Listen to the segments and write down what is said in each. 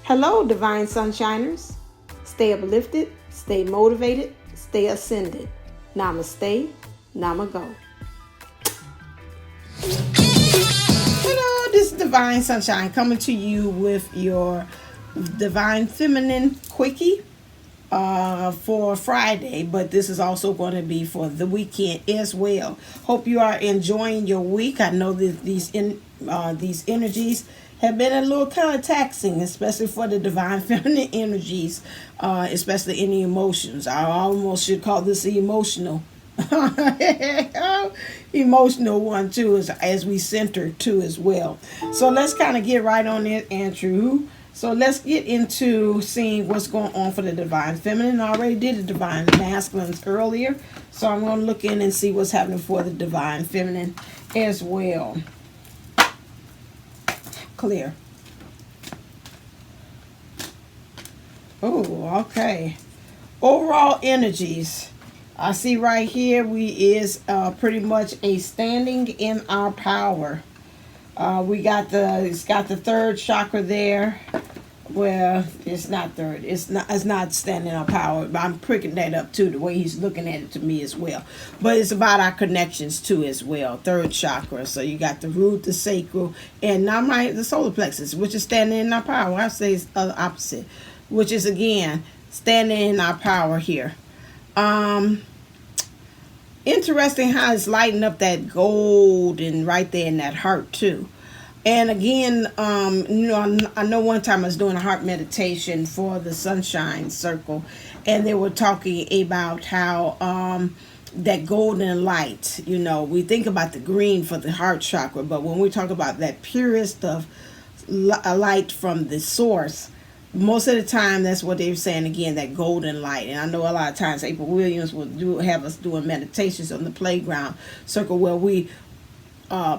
Hello, Divine Sunshiners. Stay uplifted, stay motivated, stay ascended. Namaste, Namago. Hello, this is Divine Sunshine coming to you with your Divine Feminine Quickie for Friday, but this is also going to be for the weekend as well. Hope you are enjoying your week. I know that these energies have been a little kind of taxing, especially for the divine feminine energies, especially in the emotions. I almost should call this the emotional one too, as we center too as well. So let's kind of get right on it, Andrew. So let's get into seeing what's going on for the divine feminine. I already did the divine masculines earlier, so I'm going to look in and see what's happening for the divine feminine as well. Clear. Oh, okay. Overall energies. I see right here is pretty much a standing in our power. It's got the third chakra there. Well, it's not third. It's not standing in our power. But I'm pricking that up too, the way he's looking at it to me as well. But it's about our connections too as well. Third chakra. So you got the root, the sacral, and the solar plexus, which is standing in our power. I say it's the opposite, which is again standing in our power here. Interesting how it's lighting up that gold and right there in that heart too. And again, I know one time I was doing a heart meditation for the Sunshine Circle, and they were talking about how that golden light, we think about the green for the heart chakra, but when we talk about that purest of light from the source, most of the time that's what they were saying again, that golden light. And I know a lot of times April Williams will have us doing meditations on the playground circle where we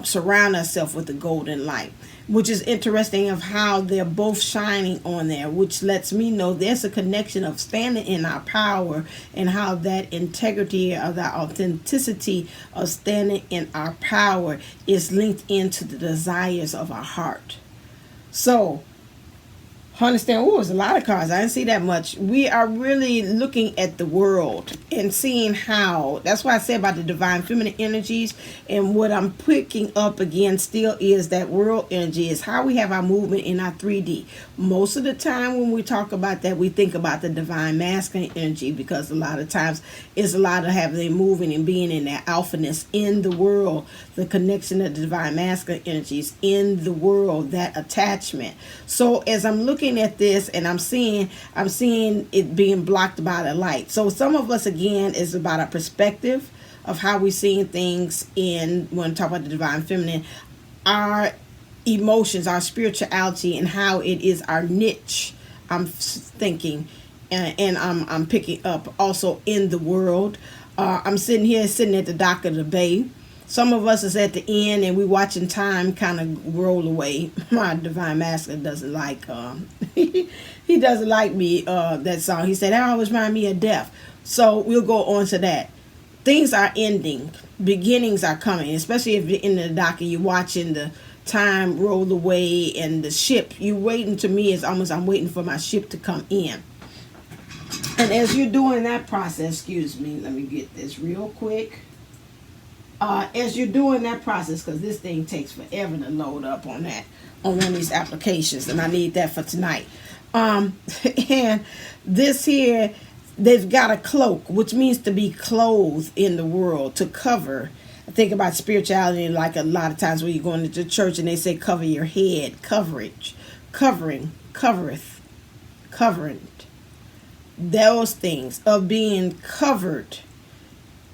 surround ourselves with the golden light, which is interesting of how they're both shining on there, which lets me know there's a connection of standing in our power and how that integrity or that authenticity of standing in our power is linked into the desires of our heart. So understand, it was a lot of cards. I didn't see that much. We are really looking at the world and seeing how, that's why I said about the divine feminine energies, and what I'm picking up again still is that world energy, is how we have our movement in our 3D. Most of the time when we talk about that, we think about the divine masculine energy, because a lot of times it's a lot of having them moving and being in that alphaness in the world, the connection of the divine masculine energies in the world, that attachment. So as I'm looking at this and I'm seeing it being blocked by the light. So some of us again is about our perspective of how we're seeing things when we talk about the divine feminine, our emotions, our spirituality, and how it is our niche. I'm thinking and I'm picking up also in the world. I'm sitting at the dock of the bay. Some of us is at the end and we watching time kind of roll away. My divine masculine doesn't like he doesn't like me that song. He said that always remind me of death. So we'll go on to that. Things are ending, beginnings are coming, especially if you're in the dock and you're watching the time roll away and the ship. You waiting, to me is almost I'm waiting for my ship to come in. And as you're doing that process, let me get this real quick. As you're doing that process, because this thing takes forever to load up on one of these applications, and I need that for tonight. And this here, they've got a cloak, which means to be clothed in the world, to cover. I think about spirituality, like a lot of times when you're going into church and they say cover your head, coverage, covering, covereth, covering. Those things of being covered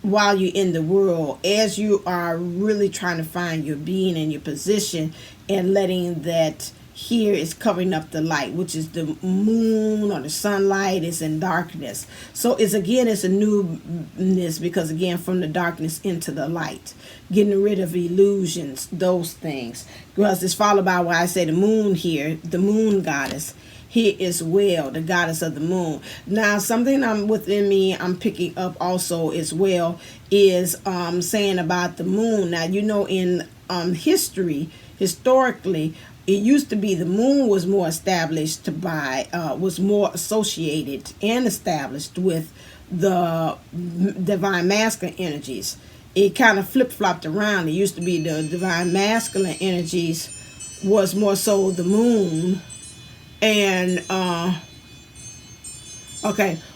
while you're in the world, as you are really trying to find your being and your position, and letting that here is covering up the light, which is the moon or the sunlight is in darkness. So it's a newness, because again, from the darkness into the light, getting rid of illusions, those things. Because it's followed by why I say the moon here, the moon goddess here as well, the goddess of the moon. Now, something I'm picking up also as well is saying about the moon. Now, in historically, It used to be the moon was more established by, was more associated and established with the divine masculine energies. It kind of flip-flopped around. It used to be the divine masculine energies was more so the moon, and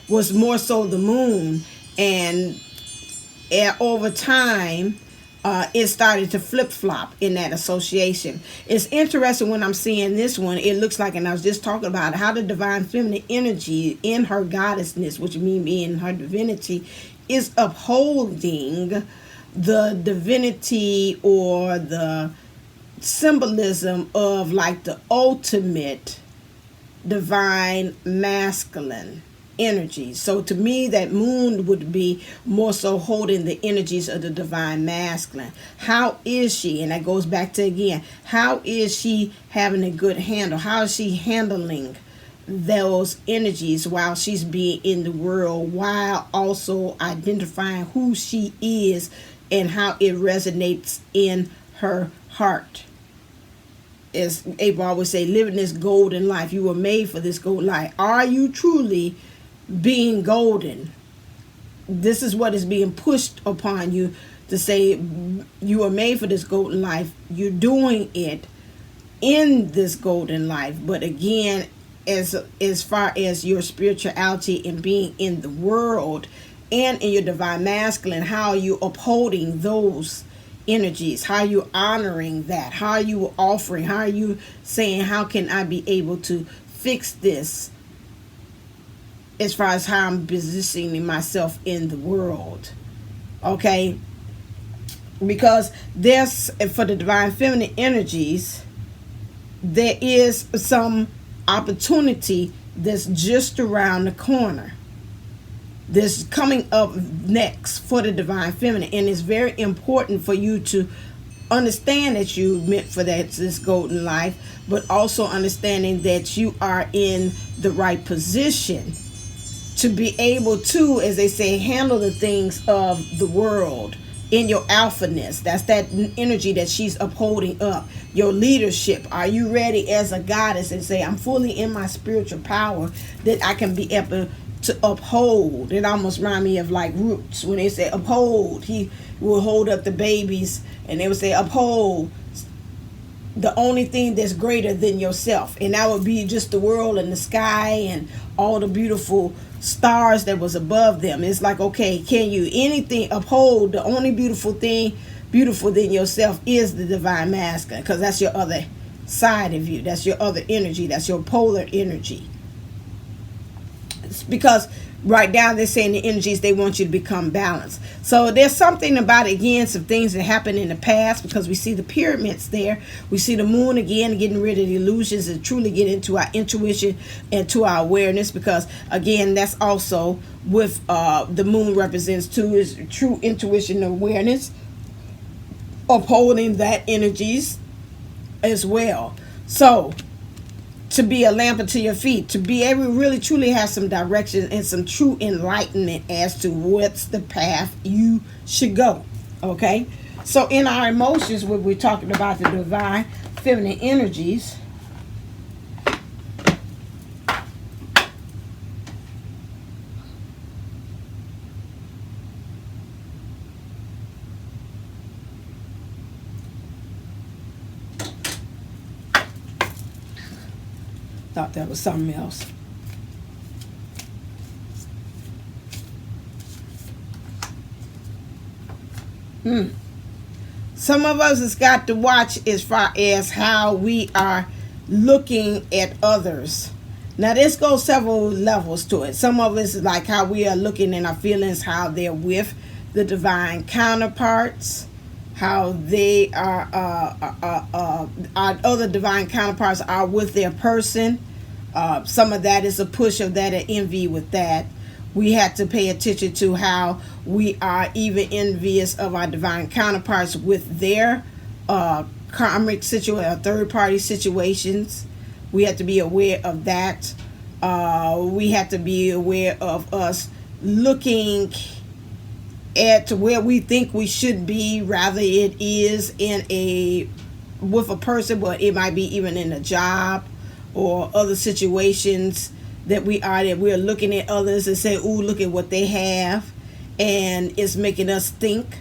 was more so the moon, and over time it started to flip-flop in that association. It's interesting when I'm seeing this one, it looks like, and I was just talking about how the divine feminine energy in her goddessness, which means being her divinity, is upholding the divinity or the symbolism of like the ultimate divine masculine energy. So to me, that moon would be more so holding the energies of the divine masculine. How is she? And that goes back to, again, how is she having a good handle? How is she handling those energies while she's being in the world, while also identifying who she is and how it resonates in her heart? As April always say, living this golden life. You were made for this golden life. Are you truly being golden? This is what is being pushed upon you, to say you are made for this golden life. You're doing it in this golden life. But again, as far as your spirituality and being in the world and in your divine masculine, how are you upholding those energies? How are you honoring that? How are you offering? How are you saying, how can I be able to fix this, as far as how I'm positioning myself in the world? Okay, because there's, for the divine feminine energies, there is some opportunity that's just around the corner. This coming up next for the divine feminine, and it's very important for you to understand that you meant for this golden life, but also understanding that you are in the right position to be able to, as they say, handle the things of the world in your alphaness. That's that energy that she's upholding up. Your leadership. Are you ready as a goddess and say, I'm fully in my spiritual power, that I can be able to uphold? It almost reminds me of like Roots, when they say uphold. He will hold up the babies, and they would say uphold the only thing that's greater than yourself, and that would be just the world and the sky and all the beautiful stars that was above them. It's like, okay, can you anything uphold the only beautiful thing beautiful than yourself is the divine masculine, because that's your other side of you. That's your other energy. That's your polar energy. It's because right now they're saying the energies, they want you to become balanced. So there's something about, again, some things that happened in the past, because we see the pyramids there. We see the moon again, getting rid of the illusions and truly get into our intuition and to our awareness, because again, that's also with the moon represents too, is true intuition and awareness, upholding that energies as well. So to be a lamp unto your feet, to be able to really truly have some direction and some true enlightenment as to what's the path you should go. Okay, so in our emotions, when we're talking about the divine feminine energies, thought that was something else. Some of us has got to watch as far as how we are looking at others. Now this goes several levels to it. Some of us is like how we are looking in our feelings, how they're with the divine counterparts, how they are our other divine counterparts are with their person. Some of that is a push of that, an envy with that. We have to pay attention to how we are even envious of our divine counterparts with their karmic situation, third party situations. We have to be aware of that. We have to be aware of us looking at where we think we should be, rather it is in a with a person, but it might be even in a job or other situations that we're looking at others and say, ooh, look at what they have, and it's making us think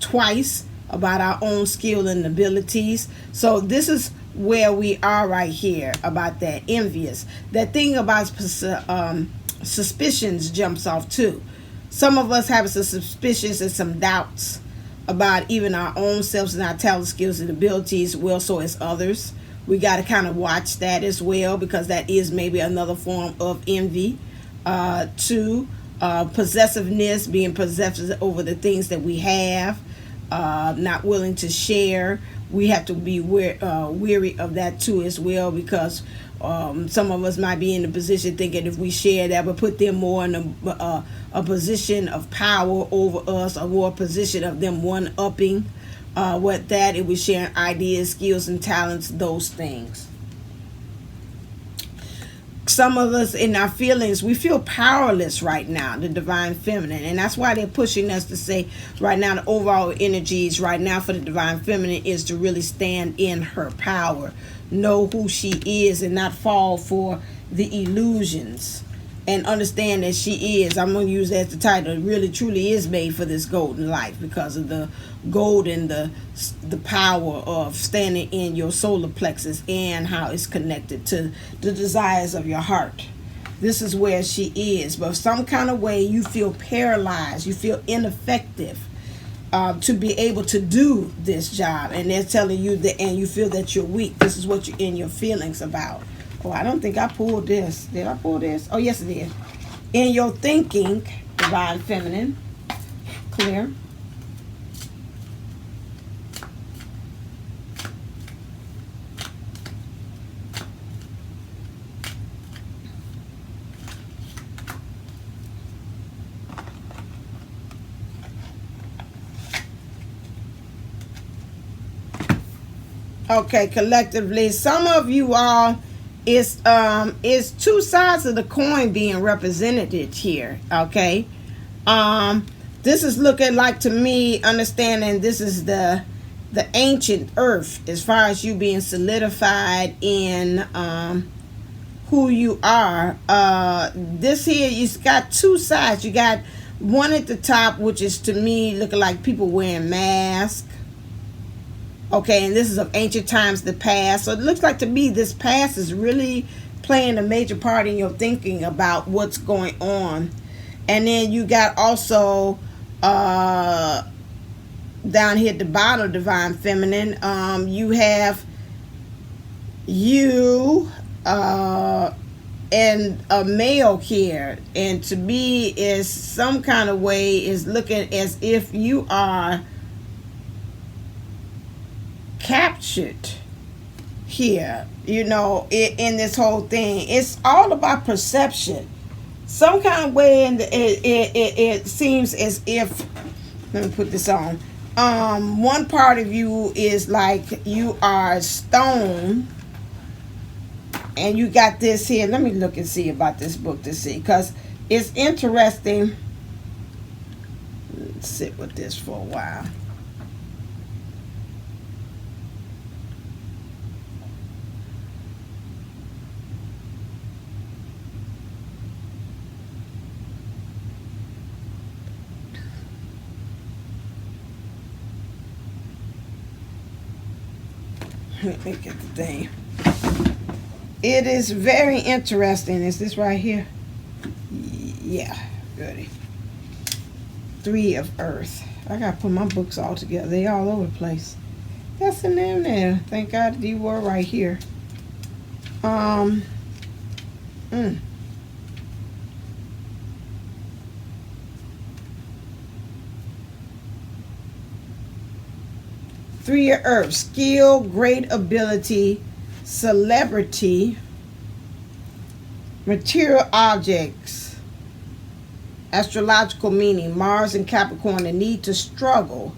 twice about our own skill and abilities. So this is where we are right here about that envious. That thing about suspicions jumps off too. Some of us have some suspicions and some doubts about even our own selves and our talent, skills, and abilities. Well, so is others. We got to kind of watch that as well, because that is maybe another form of envy. Two, possessiveness, being possessive over the things that we have, not willing to share. We have to be weary of that too as well, because some of us might be in a position thinking if we share that would put them more in a position of power over us, or more a position of them one-upping what that, it was sharing ideas, skills, and talents, those things. Some of us in our feelings, we feel powerless right now, the divine feminine, and that's why they're pushing us to say right now the overall energies right now for the divine feminine is to really stand in her power, know who she is, and not fall for the illusions, and understand that she is, I'm going to use that as the title, really truly is made for this golden life, because of the gold and the power of standing in your solar plexus and how it's connected to the desires of your heart. This is where she is. But some kind of way you feel paralyzed, you feel ineffective to be able to do this job, and they're telling you that, and you feel that you're weak. This is what you're in your feelings about. Oh, I don't think I pulled this. Did I pull this? Oh, yes, I did. In your thinking, divine feminine, clear. Okay, collectively, some of you all, is two sides of the coin being represented here. Okay, this is looking like, to me, understanding this is the ancient earth, as far as you being solidified in who you are. This here, you got two sides. You got one at the top, which is, to me, looking like people wearing masks. Okay, and this is of ancient times, the past. So it looks like to me this past is really playing a major part in your thinking about what's going on. And then you got also down here at the bottom, divine feminine, you have you and a male here. And to me is some kind of way is looking as if you are captured here, you know, in this whole thing. It's all about perception. Some kind of way, and it seems as if, let me put this on. One part of you is like you are stone, and you got this here. Let me look and see about this book to see, because it's interesting. Let's sit with this for a while. Let me get the thing. It is very interesting. Is this right here? Yeah, goody. 3 of Earth. I gotta put my books all together. They all over the place. That's in there. Thank God you were right here. Three of Earth, skill, great ability, celebrity, material objects, astrological meaning, Mars and Capricorn, the need to struggle,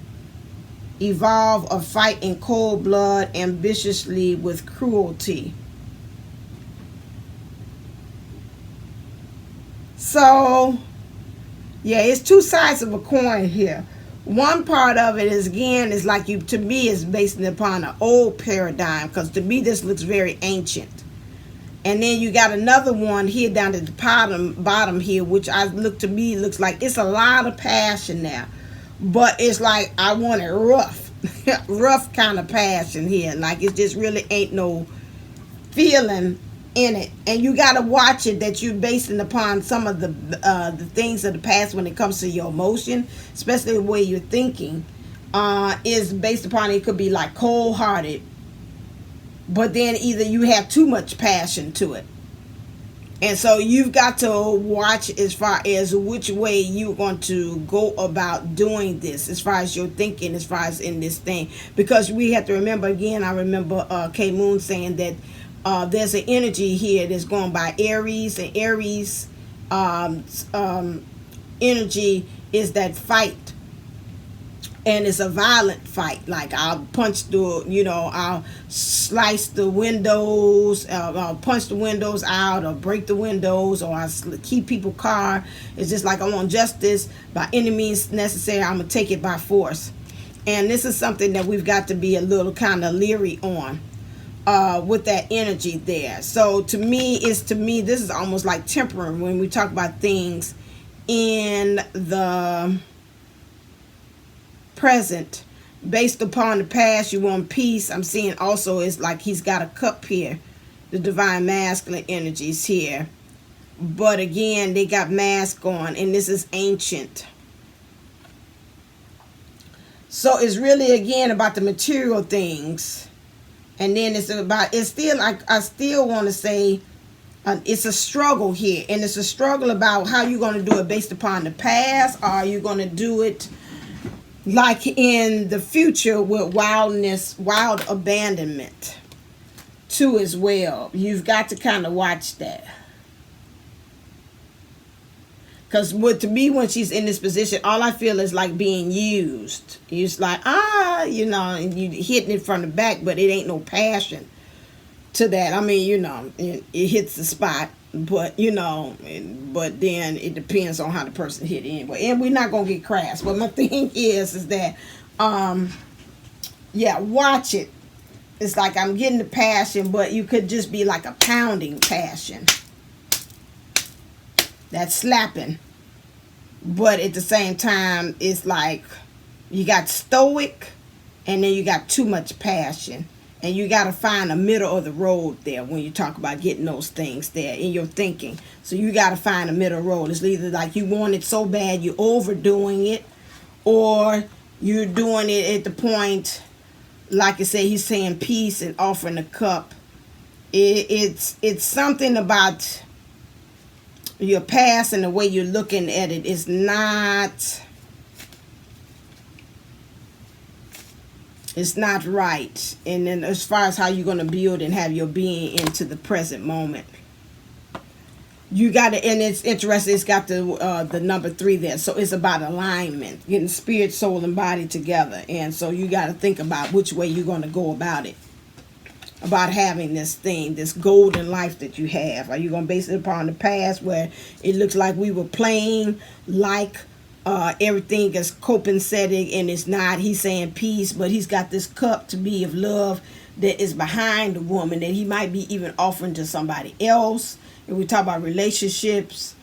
evolve or fight in cold blood, ambitiously with cruelty. So, yeah, it's two sides of a coin here. One part of it is, again, is like, you, to me, is based upon an old paradigm, because to me this looks very ancient. And then you got another one here down at the bottom here, which to me looks like it's a lot of passion there, but it's like I want it rough, rough kind of passion here. Like it just really ain't no feeling in it, and you got to watch it that you're basing upon some of the things of the past when it comes to your emotion, especially the way you're thinking. Is based upon, it could be like cold-hearted, but then either you have too much passion to it. And so you've got to watch as far as which way you're going to go about doing this, as far as your thinking, as far as in this thing. Because we have to remember, again, I remember K Moon saying that there's an energy here that's going by Aries, and Aries energy is that fight. And it's a violent fight. Like I'll punch I'll slice the windows, I'll punch the windows out, or break the windows, or I'll keep people's car. It's just like I want justice by any means necessary. I'm going to take it by force. And this is something that we've got to be a little kind of leery on with that energy there. So to me, this is almost like tempering when we talk about things in the present. Based upon the past, you want peace. I'm seeing also it's like he's got a cup here, the divine masculine energies here, but again they got mask on, and this is ancient. So it's really again about the material things, and then it's still like, I still want to say it's a struggle here, and it's a struggle about how you're going to do it based upon the past, or are you going to do it like in the future with wild abandonment too as well. You've got to kind of watch that. Because to me, when she's in this position, all I feel is like being used. It's like, and you hitting it from the back, but it ain't no passion to that. I mean, it hits the spot, but but then it depends on how the person hit anyway. And we're not gonna get crass. But my thing is that, watch it. It's like I'm getting the passion, but you could just be like a pounding passion. That's slapping. But at the same time, it's like you got stoic, and then you got too much passion. And you got to find a middle of the road there when you talk about getting those things there in your thinking. So you got to find a middle road. It's either like you want it so bad you're overdoing it, or you're doing it at the point, like I said, he's saying peace and offering a cup. It's something about your past and the way you're looking at it is not... It's not right. And then as far as how you're going to build and have your being into the present moment, you got to, and it's interesting, it's got the number 3 there. So it's about alignment, getting spirit, soul, and body together. And so you got to think about which way you're going to go about it, about having this thing, this golden life that you have. Are you going to base it upon the past, where it looks like we were playing like everything is copacetic, and it's not? He's saying peace, but he's got this cup to be of love that is behind the woman, that he might be even offering to somebody else. And we talk about relationships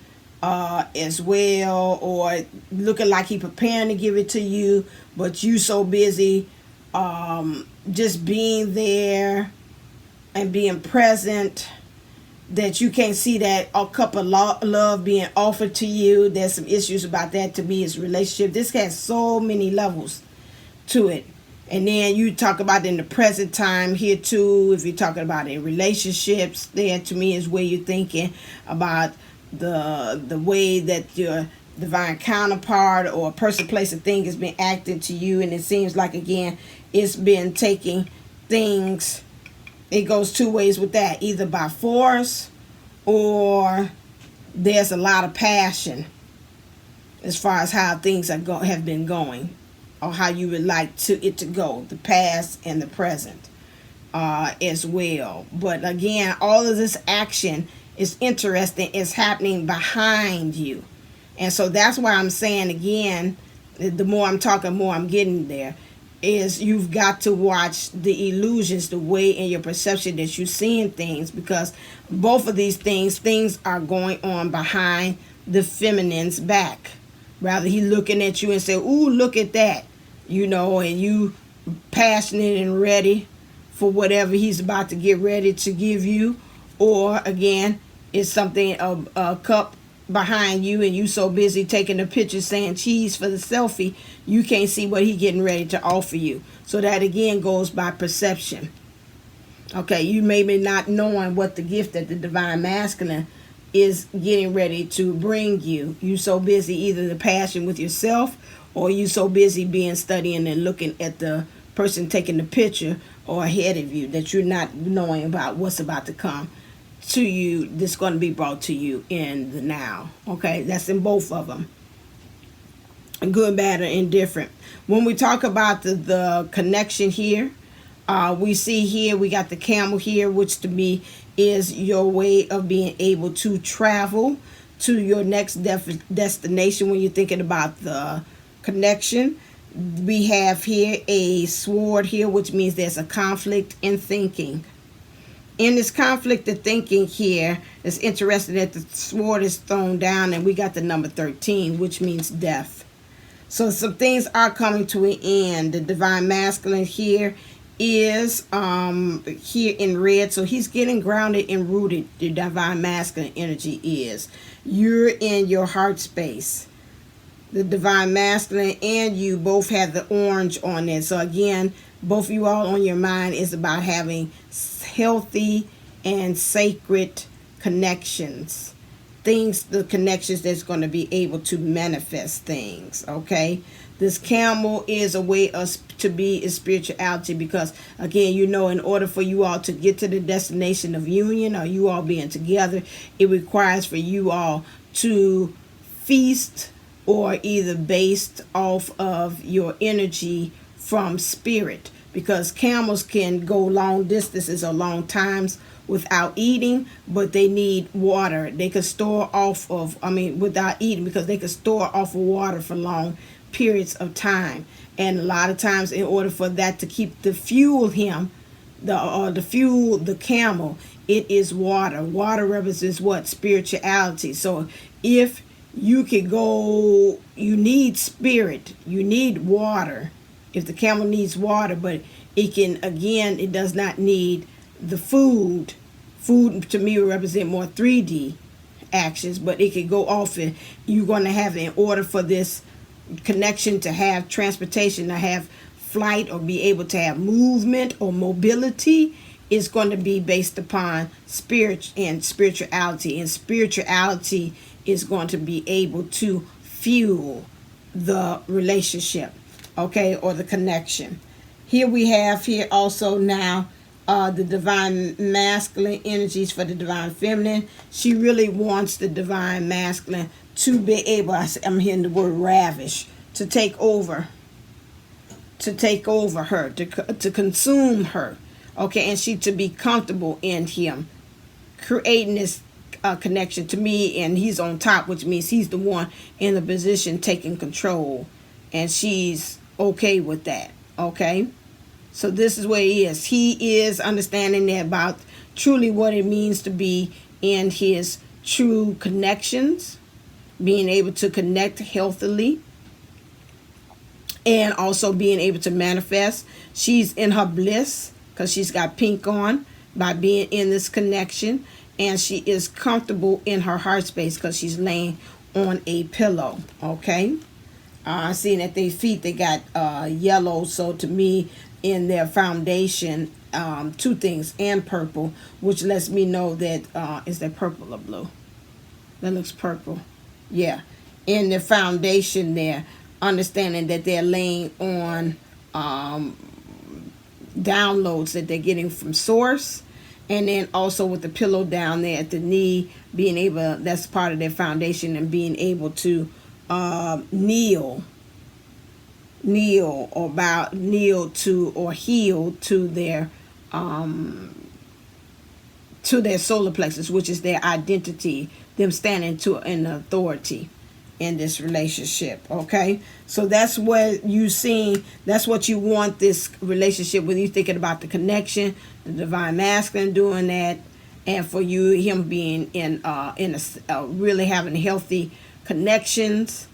as well, or looking like he preparing to give it to you, but you so busy just being there and being present that you can't see that a cup of love being offered to you. There's some issues about that. To me, is relationship. This has so many levels to it. And then you talk about in the present time here too, if you're talking about in relationships, there to me is where you're thinking about the way that your divine counterpart or a person, place, or thing has been acting to you. And it seems like, again, it's been taking things... It goes 2 ways with that, either by force, or there's a lot of passion as far as how things have been going, or how you would like it to go, the past and the present as well. But again, all of this action is interesting. It's happening behind you. And so that's why I'm saying again, the more I'm talking, more I'm getting there, is you've got to watch the illusions, the way in your perception that you're seeing things, because both of these things are going on behind the feminine's back. Rather, he looking at you and say, ooh, look at that, and you passionate and ready for whatever he's about to get ready to give you. Or again, it's something, a cup behind you, and you so busy taking the picture saying cheese for the selfie, you can't see what he getting ready to offer you. So that again goes by perception. Okay, you may be not knowing what the gift that the divine masculine is getting ready to bring you. You so busy either the passion with yourself, or you so busy being studying and looking at the person taking the picture or ahead of you, that you're not knowing about what's about to come to you, that's going to be brought to you in the now. Okay, that's in both of them, good, bad, or indifferent. When we talk about the connection here, we see here we got the camel here, which to me is your way of being able to travel to your next destination. When you're thinking about the connection, we have here a sword here, which means there's a conflict in thinking. In this conflict of thinking here, it's interesting that the sword is thrown down, and we got the number 13, which means death. So some things are coming to an end. The divine masculine here is here in red, so he's getting grounded and rooted. The divine masculine energy is, you're in your heart space. The divine masculine and you both have the orange on it. So again, both of you all on your mind is about having healthy and sacred connections. Things, the connections that's going to be able to manifest things. Okay, this camel is a way to be in spirituality, because again, in order for you all to get to the destination of union, or you all being together, it requires for you all to feast, or either based off of your energy from spirit, because camels can go long distances or long times without eating, but they need water. They could store off of, without eating, because they could store off of water for long periods of time. And a lot of times, in order for that to keep the fuel the camel, it is water. Water represents what? Spirituality. So if you could go, you need spirit, you need water. If the camel needs water, but it does not need the food. Food to me will represent more 3D actions, but it could go off, and you're going to have, in order for this connection to have transportation, to have flight, or be able to have movement or mobility, is going to be based upon spirit and spirituality. And spirituality is going to be able to fuel the relationship, okay, or the connection. Here we have here also now the divine masculine energies for the divine feminine. She really wants the divine masculine to be able, I'm hearing the word ravish, to take over her, to consume her, okay, and she to be comfortable in him, creating this connection to me, and he's on top, which means he's the one in the position taking control, and she's okay with that. Okay, so this is where he is. He is understanding that about truly what it means to be in his true connections, being able to connect healthily, and also being able to manifest. She's in her bliss because she's got pink on by being in this connection, and she is comfortable in her heart space because she's laying on a pillow. Okay, seeing at their feet they got yellow, so to me in their foundation, two things, and purple, which lets me know that is that purple or blue? That looks purple. Yeah, in the foundation there, understanding that they're laying on downloads that they're getting from source, and then also with the pillow down there at the knee, being able, that's part of their foundation, and being able to kneel or bow, kneel to, or heel to their solar plexus, which is their identity, them standing to an authority in this relationship. Okay, so that's what you see. That's what you want this relationship with. You thinking about the connection, the divine masculine doing that, and for you, him being in a really having healthy connections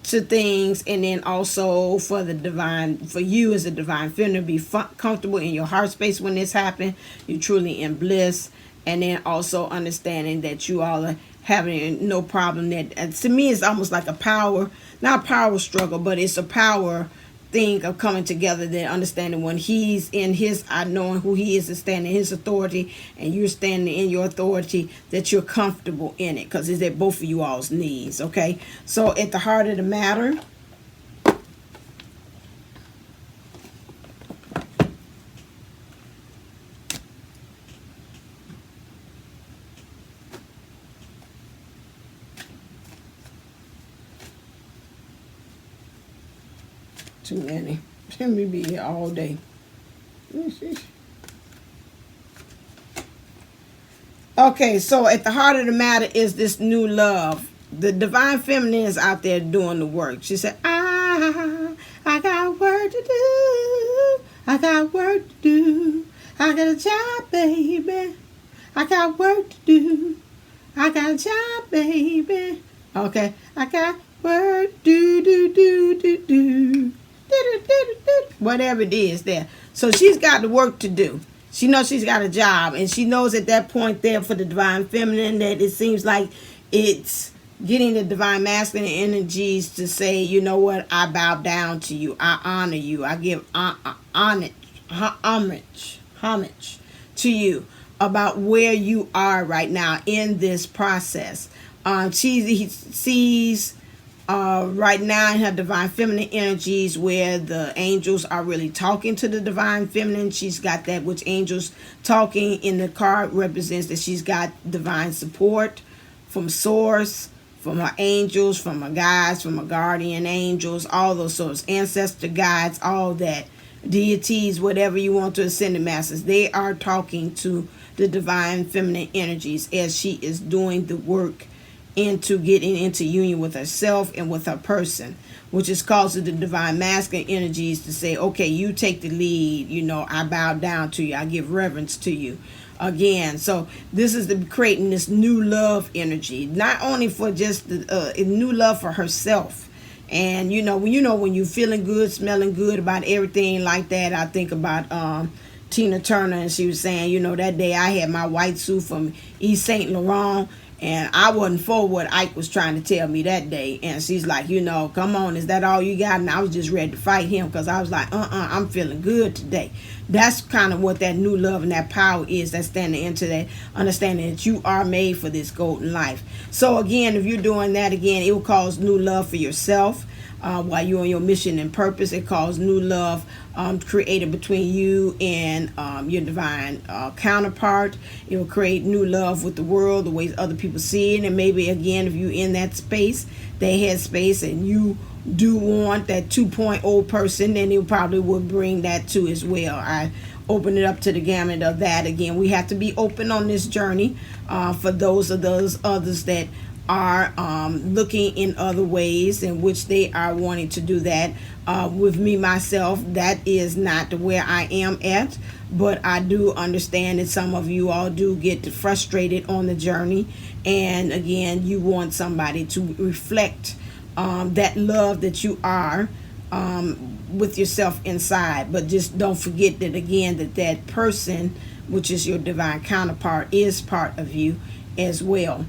to things, and then also for the divine, for you as a divine feminine, be comfortable in your heart space when this happens. You're truly in bliss, and then also understanding that you all are having no problem. That to me is almost like a power, not a power struggle, but it's a power thing of coming together. That understanding when he's in his, knowing who he is and standing in his authority, and you're standing in your authority, that you're comfortable in it, because it's at both of you all's needs. Okay, so at the heart of the matter, too many. Let me be here all day. Okay, so at the heart of the matter is this new love. The divine feminine is out there doing the work. She said, I got work to do. I got work to do. I got a job, baby. I got work to do. I got a job, baby. Okay, I got work, do. Whatever it is there. So she's got the work to do. She knows she's got a job, and she knows at that point there for the divine feminine that it seems like it's getting the divine masculine energies to say, you know what, I bow down to you, I honor you, I give homage to you about where you are right now in this process. She sees right now in her divine feminine energies where the angels are really talking to the divine feminine. She's got that which angels talking in the card represents that she's got divine support from source, from her angels, from her guides, from her guardian angels, all those sorts, ancestor guides, all that, deities, whatever you want to, ascended masters. They are talking to the divine feminine energies as she is doing the work into getting into union with herself and with her person, which is causing the divine masculine energies to say, okay, you take the lead, you know, I bow down to you, I give reverence to you again. So this is creating this new love energy, not only for just the new love for herself. And when you're feeling good, smelling good about everything like that, I think about Tina Turner, and she was saying, that day I had my white suit from East Saint Laurent, and I wasn't for what Ike was trying to tell me that day. And she's like, come on, is that all you got? And I was just ready to fight him, because I was like, I'm feeling good today. That's kind of what that new love and that power is, that's standing into that understanding that you are made for this golden life. So again, if you're doing that, again, it will cause new love for yourself. While you're on your mission and purpose, it calls new love created between you and your divine counterpart. It will create new love with the world, the ways other people see it. And maybe again, if you're in that space, that head space, and you do want that 2.0 person, then it probably will bring that too as well. I open it up to the gamut of that. Again, we have to be open on this journey for those others that are looking in other ways in which they are wanting to do that. With me, myself, that is not where I am at, but I do understand that some of you all do get frustrated on the journey, and again, you want somebody to reflect that love that you are with yourself inside. But just don't forget that, again, that person, which is your divine counterpart, is part of you as well.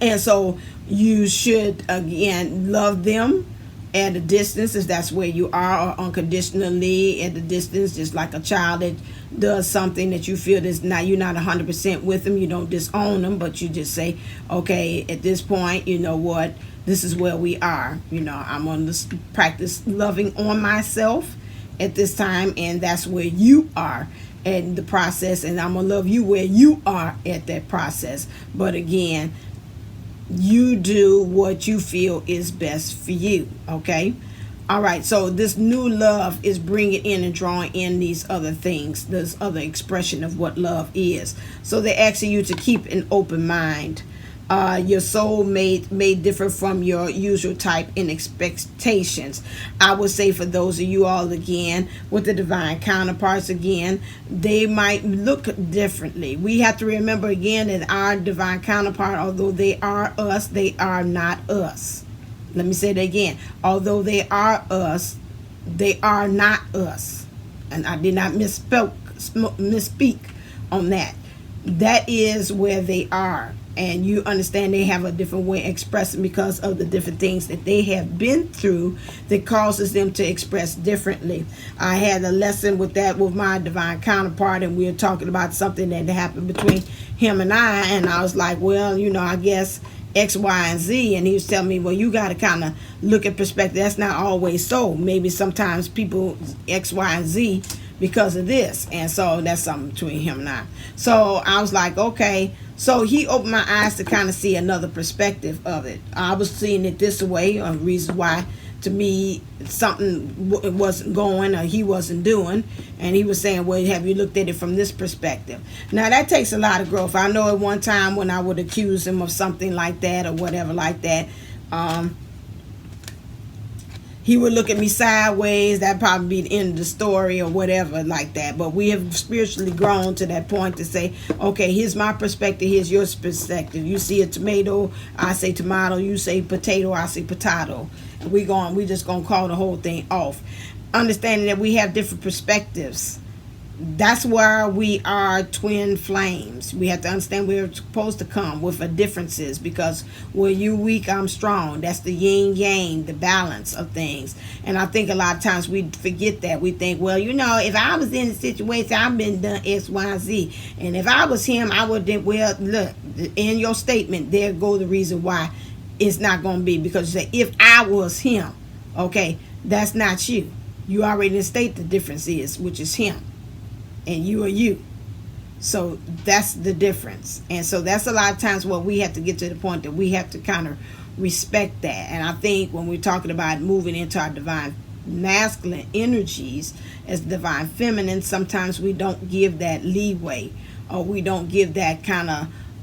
And so you should, again, love them at a distance, if that's where you are, or unconditionally at a distance, just like a child that does something that you feel is not, you're not 100% with them. You don't disown them, but you just say, okay, at this point, you know what, this is where we are. I'm going to practice loving on myself at this time, and that's where you are in the process, and I'm going to love you where you are at that process. But again, you do what you feel is best for you. Okay, all right. So this new love is bringing in and drawing in these other things, this other expression of what love is. So they're asking you to keep an open mind, Your soul may differ from your usual type in expectations. I would say for those of you all again with the divine counterparts again, they might look differently. We have to remember again that our divine counterpart, although they are us, they are not us. Let me say that again. Although they are us, they are not us. And I did not misspeak on that. That is where they are. And you understand they have a different way of expressing because of the different things that they have been through that causes them to express differently. I had a lesson with that with my divine counterpart, and we were talking about something that happened between him and I was like, well, I guess X, Y, and Z. And he was telling me, well, you got to kind of look at perspective. That's not always so. Maybe sometimes people X, Y, and Z because of this. And so that's something between him and I. So I was like, okay. So he opened my eyes to kind of see another perspective of it. I was seeing it this way, a reason why to me something wasn't going or he wasn't doing. And he was saying, well, have you looked at it from this perspective? Now that takes a lot of growth. I know at one time when I would accuse him of something like that or whatever like that, he would look at me sideways. That'd probably be the end of the story or whatever like that. But we have spiritually grown to that point to say, okay, here's my perspective, here's your perspective. You see a tomato, I say tomato. You say potato, I say potato. And we just gonna call the whole thing off. Understanding that we have different perspectives. That's where we are twin flames. We have to understand we're supposed to come with a differences because where you weak, I'm strong. That's the yin yang, the balance of things. And I think a lot of times we forget that. We think, well, if I was in a situation, I've been done X, Y, Z. And if I was him, I would think, well, look, in your statement, there go the reason why it's not going to be. Because you say, if I was him, okay, that's not you. You already state the difference is, which is him. And you are you. So that's the difference. And so that's a lot of times what we have to get to the point that we have to kind of respect that. And I think when we're talking about moving into our divine masculine energies as divine feminine, sometimes we don't give that leeway or we don't give that kind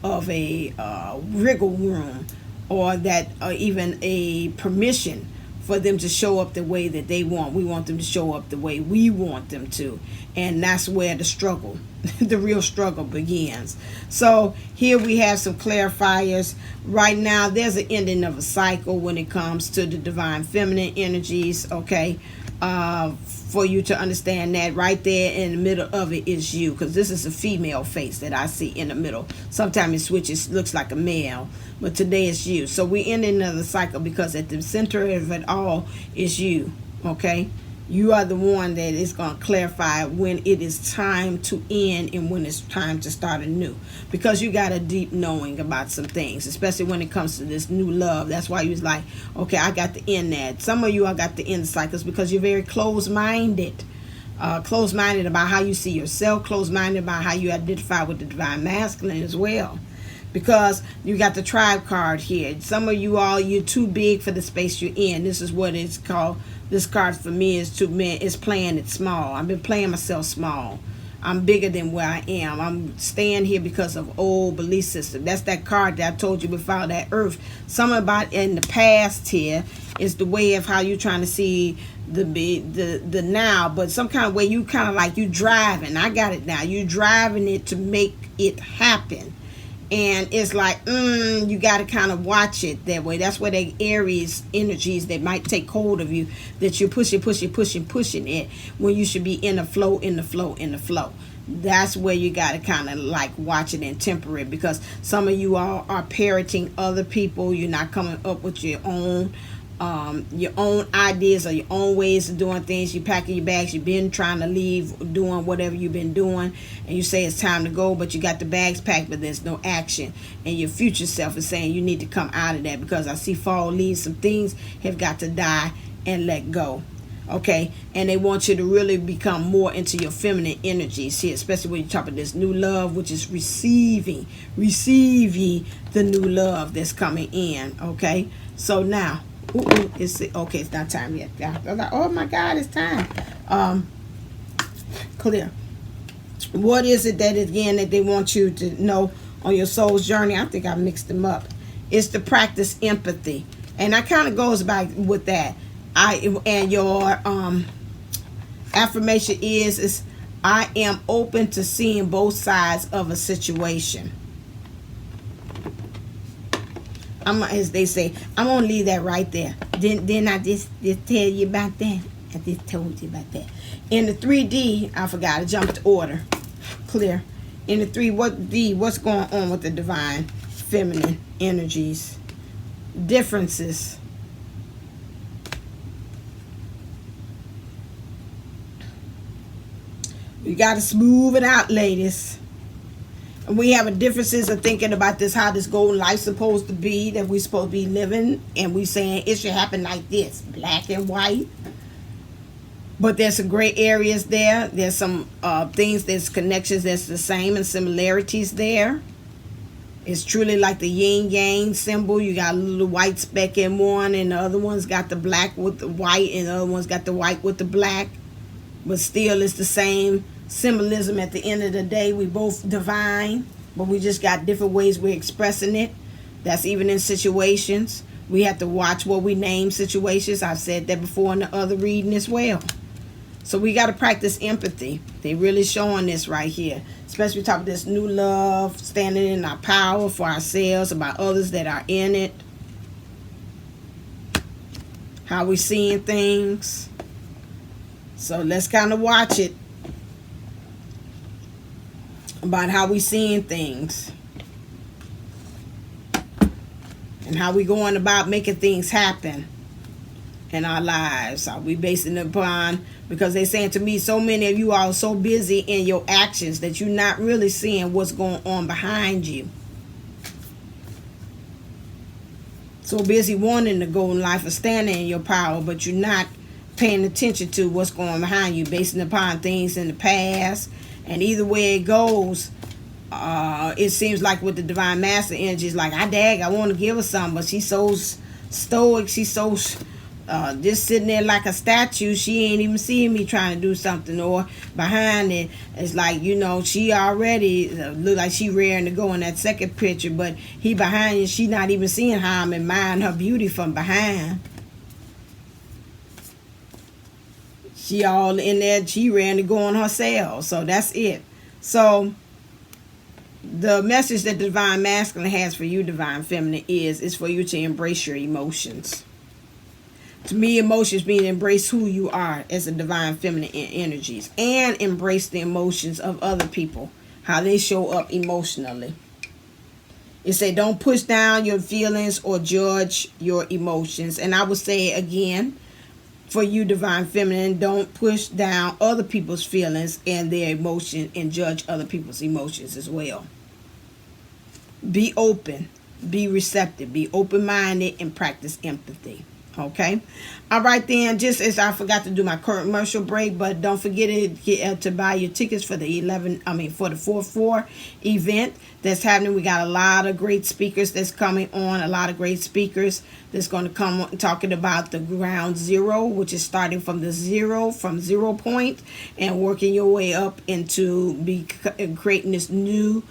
of a wriggle room or that even a permission for them to show up the way that they want. We want them to show up the way we want them to. And that's where the struggle, the real struggle begins. So here we have some clarifiers. Right now, there's an ending of a cycle when it comes to the divine feminine energies, okay? For you to understand that right there in the middle of it is you. Because this is a female face that I see in the middle. Sometimes it switches, looks like a male. But today it's you. So we end another cycle because at the center of it all is you, okay? You are the one that is going to clarify when it is time to end and when it's time to start anew. Because you got a deep knowing about some things, especially when it comes to this new love. That's why you was like, okay, I got to end that. Some of you I got to end cycles because you're very closed-minded. Closed-minded about how you see yourself. Closed-minded about how you identify with the divine masculine as well. Because you got the tribe card here. Some of you all, you're too big for the space you're in. This is what it's called. This card for me is playing it small. I've been playing myself small. I'm bigger than where I am. I'm staying here because of old belief system. That's that card that I told you before, that earth. Something about in the past here is the way of how you're trying to see the now, but some kind of way you kind of like you driving. I got it now. You driving it to make it happen. And it's like, you got to kind of watch it that way. That's where the Aries energies that might take hold of you, that you're pushing it when you should be in the flow. That's where you got to kind of like watch it and temper it, because some of you all are parroting other people. You're not coming up with your own ideas or your own ways of doing things. You're packing your bags. You've been trying to leave, doing whatever you've been doing, and you say it's time to go, but you got the bags packed, but there's no action. And your future self is saying you need to come out of that, because I see fall leaves. Some things have got to die and let go. Okay, and they want you to really become more into your feminine energies here, especially when you talk about this new love, which is receiving the new love that's coming in. Okay, so now, it's not time yet. I'm like, oh my God, it's time. Clear. What is it that again that they want you to know on your soul's journey. I think I mixed them up. It's to practice empathy, and that kind of goes back with that. Your affirmation is I am open to seeing both sides of a situation. As they say, I'm gonna leave that right there. Then I just tell you about that. I just told you about that. In the 3D, I forgot. I jumped order. Clear. In the 3D, what's going on with the divine feminine energies? Differences. You got to smooth it out, ladies. And we have a differences of thinking about this, how this golden life's supposed to be, that we're supposed to be living, and we saying it should happen like this, black and white. But there's some gray areas there. There's some things, there's connections that's the same and similarities there. It's truly like the yin yang symbol. You got a little white speck in one, and the other one's got the black with the white, and the other one's got the white with the black. But still, it's the same symbolism. At the end of the day, we both divine, but we just got different ways we're expressing it. That's even in situations. We have to watch what we name situations. I've said that before in the other reading as well. So we got to practice empathy. They really showing this right here. Especially talking this new love, standing in our power for ourselves, about others that are in it. How we seeing things. So let's kind of watch it. About how we seeing things. And how we going about making things happen in our lives. Are we basing it upon, because they saying to me, so many of you are so busy in your actions that you're not really seeing what's going on behind you. So busy wanting the golden life or standing in your power, but you're not paying attention to what's going behind you, basing upon things in the past. And either way it goes, it seems like with the divine master energy, it's like, I want to give her something, but she's so stoic, she's so just sitting there like a statue. She ain't even seeing me trying to do something. Or behind it, it's like, she already look like she raring to go in that second picture, but he behind you, she not even seeing how I'm admiring her beauty from behind. She all in there, she ran to go on herself. So that's it. So the message that the divine masculine has for you, divine feminine, is for you to embrace your emotions. To me, emotions mean embrace who you are as a divine feminine energies, and embrace the emotions of other people, how they show up emotionally. It say don't push down your feelings or judge your emotions. And I would say again, for you, divine feminine, don't push down other people's feelings and their emotion, and judge other people's emotions as well. Be open, be receptive, be open-minded, and practice empathy. Okay. All right then. Just as I forgot to do my commercial break, but don't forget to buy your tickets for the for the 4/4 event that's happening. We got a lot of great speakers that's coming on. A lot of great speakers that's going to come talking about the ground zero, which is starting from the zero point, and working your way up into creating this new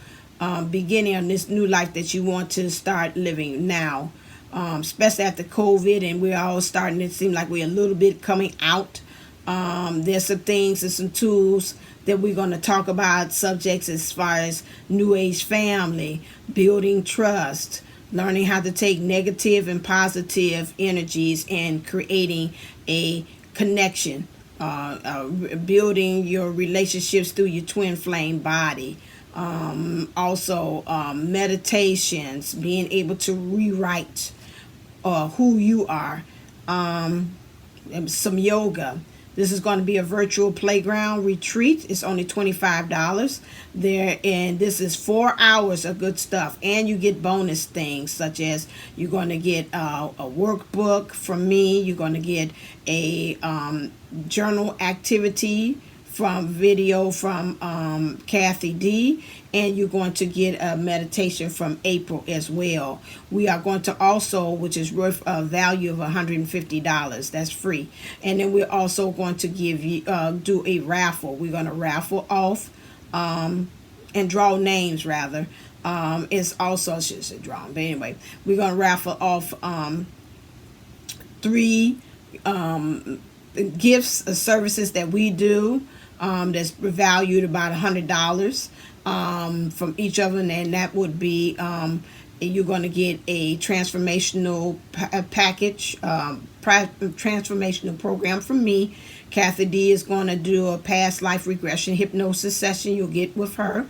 beginning on this new life that you want to start living now. Especially after COVID, and we're all starting to seem like we're a little bit coming out. There's some things and some tools that we're going to talk about, subjects as far as New Age family, building trust, learning how to take negative and positive energies and creating a connection, building your relationships through your twin flame body. Also meditations, being able to rewrite who you are, some yoga. This is going to be a virtual playground retreat. It's only $25 there, and this is 4 hours of good stuff. And you get bonus things, such as you're going to get a workbook from me. You're going to get a journal activity from video from Kathy D, and you're going to get a meditation from April as well. We are going to also, which is worth a value of $150, that's free. And then we're also going to give you do a raffle. We're going to raffle off and draw names rather It's also, I should say drawing, but anyway, we're gonna raffle off 3 gifts or services that we do, that's valued about $100 from each of them, and that would be you're going to get a transformational package, transformational program from me. Kathy D is going to do a past life regression hypnosis session you'll get with her.